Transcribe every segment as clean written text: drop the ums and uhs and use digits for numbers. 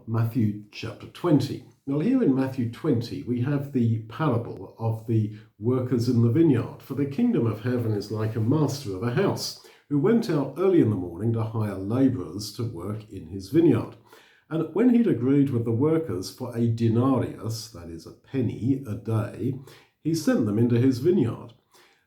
Matthew chapter 20. Now here in Matthew 20 we have the parable of the workers in the vineyard. For the kingdom of heaven is like a master of a house who went out early in the morning to hire labourers to work in his vineyard. And when he'd agreed with the workers for a denarius, that is a penny a day, he sent them into his vineyard.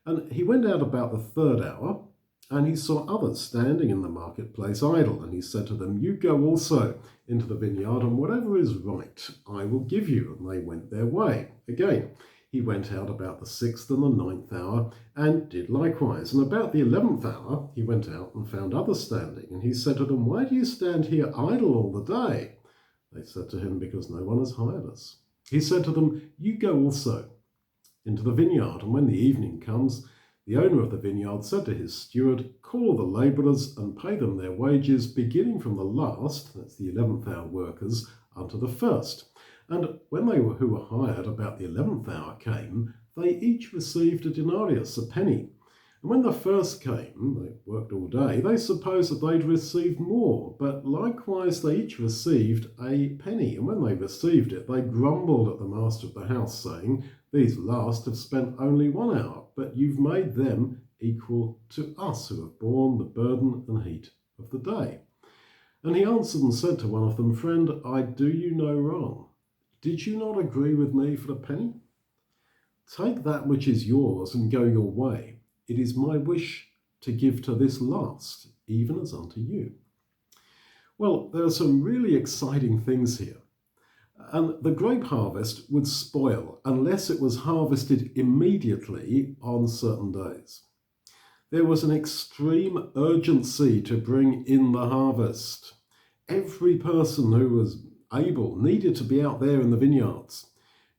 And he went out about the third hour, and he saw others standing in the marketplace idle, and he said to them, "You go also into the vineyard, and whatever is right I will give you." And they went their way. Again, he went out about the sixth and the ninth hour, and did likewise. And about the 11th hour he went out and found others standing, and he said to them, "Why do you stand here idle all the day?" They said to him, "Because no one has hired us." He said to them, "You go also into the vineyard." And when the evening comes, the owner of the vineyard said to his steward, "Call the labourers and pay them their wages, beginning from the last," that's the 11th hour workers, "unto the first." And when they who were hired about the 11th hour came, they each received a denarius, a penny. And when the first came, they worked all day, they supposed that they'd received more, but likewise they each received a penny. And when they received it, they grumbled at the master of the house, saying, "These last have spent only 1 hour, but you've made them equal to us who have borne the burden and heat of the day." And he answered and said to one of them, "Friend, I do you no wrong. Did you not agree with me for a penny? Take that which is yours and go your way. It is my wish to give to this last, even as unto you." Well, there are some really exciting things here. And the grape harvest would spoil unless it was harvested immediately on certain days. There was an extreme urgency to bring in the harvest. Every person who was able needed to be out there in the vineyards.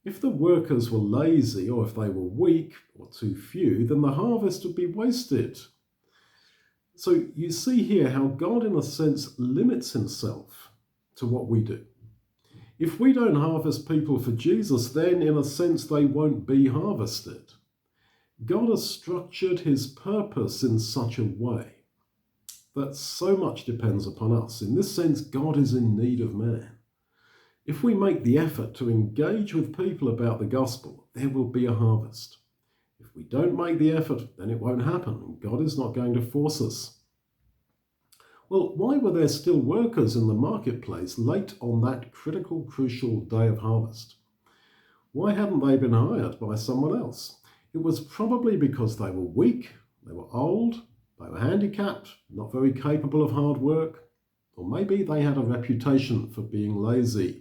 If the workers were lazy, or if they were weak or too few, then the harvest would be wasted. So you see here how God, in a sense, limits himself to what we do. If we don't harvest people for Jesus, then in a sense they won't be harvested. God has structured his purpose in such a way that so much depends upon us. In this sense, God is in need of man. If we make the effort to engage with people about the gospel, there will be a harvest. If we don't make the effort, then it won't happen. God is not going to force us. Well, why were there still workers in the marketplace late on that critical, crucial day of harvest? Why hadn't they been hired by someone else? It was probably because they were weak, they were old, they were handicapped, not very capable of hard work, or maybe they had a reputation for being lazy.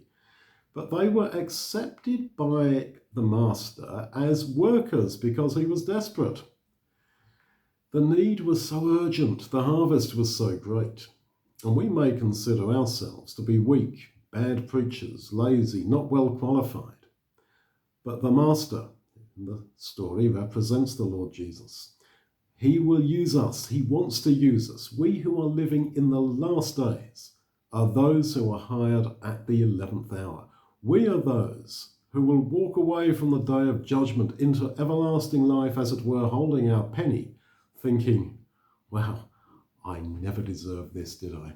But they were accepted by the master as workers because he was desperate. The need was so urgent, the harvest was so great, and we may consider ourselves to be weak, bad preachers, lazy, not well qualified. But the master in the story represents the Lord Jesus. He will use us. He wants to use us. We who are living in the last days are those who are hired at the 11th hour. We are those who will walk away from the day of judgment into everlasting life, as it were, holding our penny, thinking, "Wow, I never deserved this, did I?"